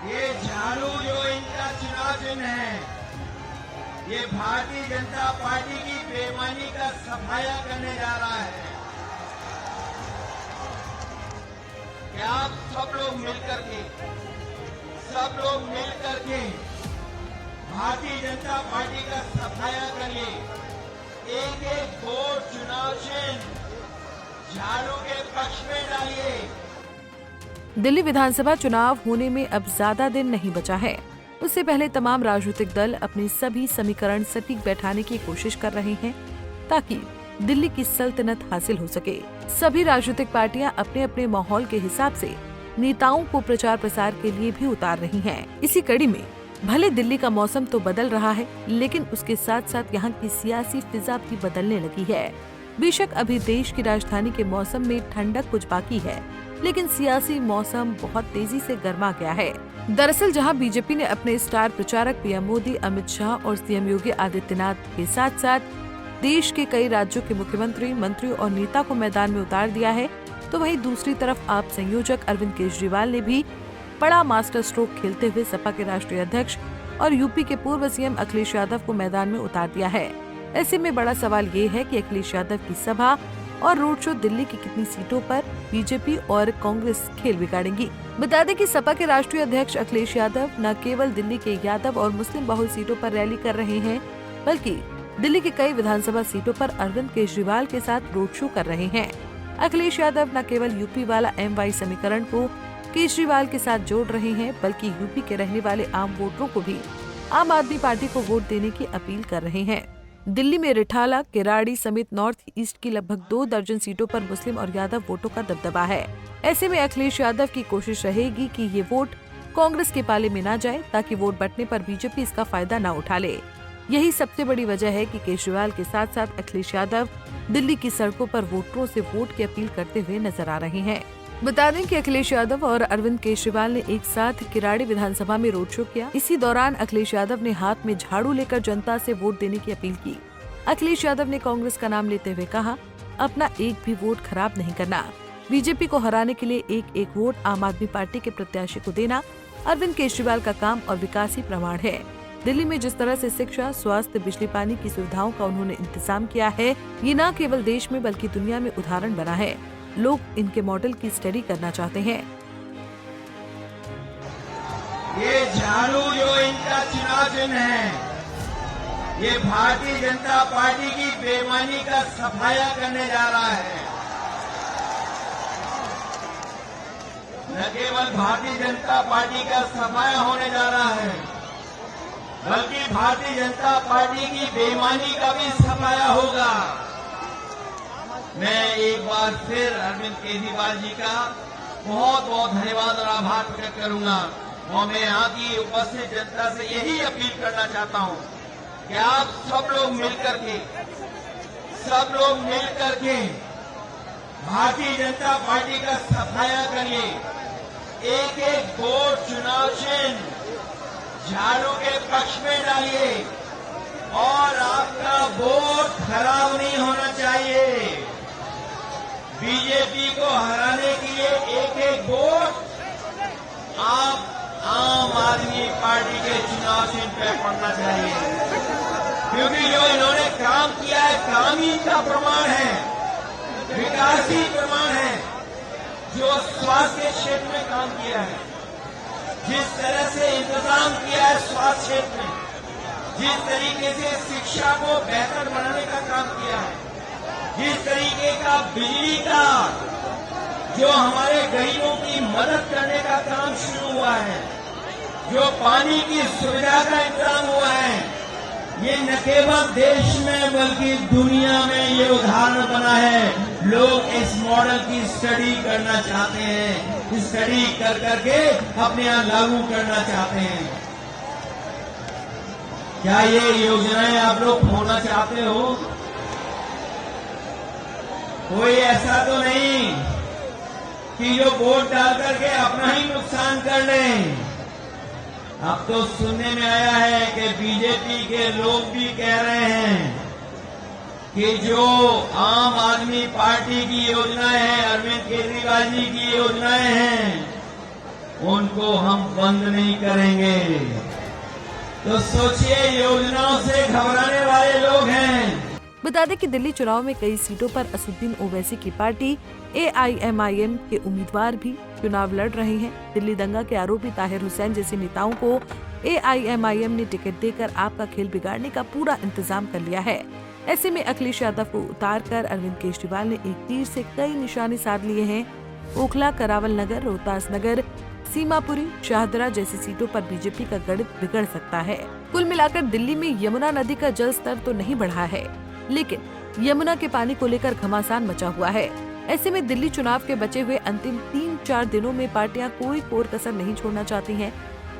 ये झाड़ू जो इनका चुनाव चिन्ह है, ये भारतीय जनता पार्टी की बेईमानी का सफाया करने जा रहा है। क्या आप सब लोग मिलकर के भारतीय जनता पार्टी का सफाया करिए। एक एक वोट चुनाव चिन्ह झाड़ू के पक्ष में डालिए। दिल्ली विधानसभा चुनाव होने में अब ज्यादा दिन नहीं बचा है। उससे पहले तमाम राजनीतिक दल अपने सभी समीकरण सटीक बैठाने की कोशिश कर रहे हैं ताकि दिल्ली की सल्तनत हासिल हो सके। सभी राजनीतिक पार्टियां अपने अपने माहौल के हिसाब से नेताओं को प्रचार प्रसार के लिए भी उतार रही हैं। इसी कड़ी में भले दिल्ली का मौसम तो बदल रहा है, लेकिन उसके साथ साथ यहाँ की सियासी फिजा भी बदलने लगी है। बेशक अभी देश की राजधानी के मौसम में ठंडक कुछ बाकी है, लेकिन सियासी मौसम बहुत तेजी से गर्मा गया है। दरअसल जहां बीजेपी ने अपने स्टार प्रचारक पीएम मोदी, अमित शाह और सीएम योगी आदित्यनाथ के साथ साथ देश के कई राज्यों के मुख्यमंत्री, मंत्री और नेता को मैदान में उतार दिया है, तो वहीं दूसरी तरफ आप संयोजक अरविंद केजरीवाल ने भी बड़ा मास्टर स्ट्रोक खेलते हुए सपा के राष्ट्रीय अध्यक्ष और यूपी के पूर्व सीएम अखिलेश यादव को मैदान में उतार दिया है। ऐसे में बड़ा सवाल ये है कि अखिलेश यादव की सभा और रोड शो दिल्ली की कितनी सीटों पर बीजेपी और कांग्रेस खेल बिगाड़ेंगी। बता दें कि सपा के राष्ट्रीय अध्यक्ष अखिलेश यादव न केवल दिल्ली के यादव और मुस्लिम बहुल सीटों पर रैली कर रहे हैं, बल्कि दिल्ली के कई विधानसभा सीटों पर अरविंद केजरीवाल के साथ रोड शो कर रहे हैं। अखिलेश यादव न केवल यूपी वाला MY समीकरण को केजरीवाल के साथ जोड़ रहे हैं, बल्कि यूपी के रहने वाले आम वोटरों को भी आम आदमी पार्टी को वोट देने की अपील कर रहे हैं। दिल्ली में रिठाला, किराड़ी समेत नॉर्थ ईस्ट की लगभग 2 दर्जन सीटों पर मुस्लिम और यादव वोटों का दबदबा है। ऐसे में अखिलेश यादव की कोशिश रहेगी कि ये वोट कांग्रेस के पाले में न जाए, ताकि वोट बंटने पर बीजेपी इसका फायदा न उठा ले। यही सबसे बड़ी वजह है कि केजरीवाल के साथ साथ अखिलेश यादव दिल्ली की सड़कों पर वोटरों से वोट की अपील करते हुए नजर आ रहे हैं। बता दें कि अखिलेश यादव और अरविंद केजरीवाल ने एक साथ किराड़ी विधानसभा में रोड शो किया। इसी दौरान अखिलेश यादव ने हाथ में झाड़ू लेकर जनता से वोट देने की अपील की। अखिलेश यादव ने कांग्रेस का नाम लेते हुए कहा, अपना एक भी वोट खराब नहीं करना। बीजेपी को हराने के लिए एक एक वोट आम आदमी पार्टी के प्रत्याशी को देना अरविंद केजरीवाल का काम और विकास ही प्रमाण है। दिल्ली में जिस तरह से शिक्षा, स्वास्थ्य, बिजली पानी की सुविधाओं का उन्होंने इंतजाम किया है, ये न केवल देश में बल्कि दुनिया में उदाहरण बना है। लोग इनके मॉडल की स्टडी करना चाहते हैं। ये झाड़ू जो इनका चुनाव चिन्ह है, ये भारतीय जनता पार्टी की बेईमानी का सफाया करने जा रहा है। न केवल भारतीय जनता पार्टी का सफाया होने जा रहा है, बल्कि भारतीय जनता पार्टी की बेईमानी का भी सफाया होगा। मैं एक बार फिर अरविंद केजरीवाल जी का बहुत बहुत धन्यवाद और आभार प्रकट करूंगा, और मैं यहाँ की उपस्थित जनता से यही अपील करना चाहता हूँ कि आप सब लोग मिलकर के भारतीय जनता पार्टी का सफाया करिए। एक एक वोट चुनाव चिन्ह झाड़ू के पक्ष में डालिए, और आपका वोट खराब नहीं होना चाहिए। बीजेपी को हराने के लिए एक एक वोट आप आम आदमी पार्टी के चुनाव चिन्ह पे पड़ना चाहिए, क्योंकि जो इन्होंने काम किया है, काम ही का प्रमाण है, विकास ही प्रमाण है। जो स्वास्थ्य के क्षेत्र में काम किया है, जिस तरह से इंतजाम किया है स्वास्थ्य क्षेत्र में, जिस तरीके से शिक्षा को बेहतर बनाने का काम किया है, जिस तरीके का बिजली का जो हमारे गरीबों की मदद करने का काम शुरू हुआ है, जो पानी की सुविधा का इंतजाम हुआ है, ये न केवल देश में बल्कि दुनिया में ये उदाहरण बना है। लोग इस मॉडल की स्टडी करना चाहते हैं, स्टडी कर करके अपने यहाँ लागू करना चाहते हैं। क्या ये योजनाएं आप लोग खोना चाहते हो? कोई ऐसा तो नहीं कि जो वोट डाल करके अपना ही नुकसान कर लें। अब तो सुनने में आया है कि बीजेपी के लोग भी कह रहे हैं कि जो आम आदमी पार्टी की योजनाएं हैं, अरविंद केजरीवाल जी की योजनाएं हैं, उनको हम बंद नहीं करेंगे। तो सोचिए, योजनाओं से घबराने वाले लोग हैं। बता दें कि दिल्ली चुनाव में कई सीटों पर असदुद्दीन ओवैसी की पार्टी AIMIM के उम्मीदवार भी चुनाव लड़ रहे हैं। दिल्ली दंगा के आरोपी ताहिर हुसैन जैसे नेताओं को AIMIM ने टिकट देकर आपका खेल बिगाड़ने का पूरा इंतजाम कर लिया है। ऐसे में अखिलेश यादव को उतारकर अरविंद केजरीवाल ने एक तीर से कई निशाने साध लिए हैं। ओखला, करावल नगर, रोहतास नगर, सीमापुरी, शाहदरा जैसी सीटों पर बीजेपी का गणित बिगड़ सकता है। कुल मिलाकर दिल्ली में यमुना नदी का जल स्तर तो नहीं बढ़ा है, लेकिन यमुना के पानी को लेकर घमासान मचा हुआ है। ऐसे में दिल्ली चुनाव के बचे हुए अंतिम 3-4 दिनों में पार्टियां कोई कोर कसर नहीं छोड़ना चाहती हैं।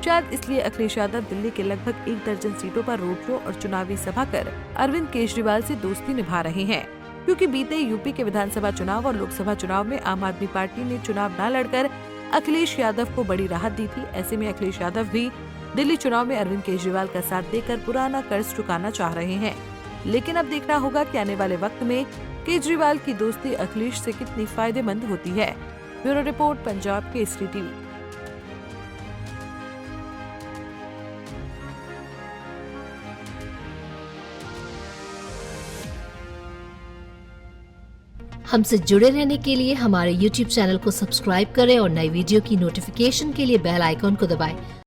शायद इसलिए अखिलेश यादव दिल्ली के लगभग 1 दर्जन सीटों पर रोड शो और चुनावी सभा कर अरविंद केजरीवाल से दोस्ती निभा रहे हैं, क्योंकि बीते यूपी के विधानसभा चुनाव और लोकसभा चुनाव में आम आदमी पार्टी ने चुनाव न लड़कर अखिलेश यादव को बड़ी राहत दी थी। ऐसे में अखिलेश यादव भी दिल्ली चुनाव में अरविंद केजरीवाल का साथ देकर पुराना कर्ज चुकाना चाह रहे हैं। लेकिन अब देखना होगा कि आने वाले वक्त में केजरीवाल की दोस्ती अखिलेश से कितनी फायदेमंद होती है। Bureau report, Punjab Kesari TV. हमसे जुड़े रहने के लिए हमारे YouTube चैनल को सब्सक्राइब करें और नई वीडियो की नोटिफिकेशन के लिए बेल आइकॉन को दबाएं।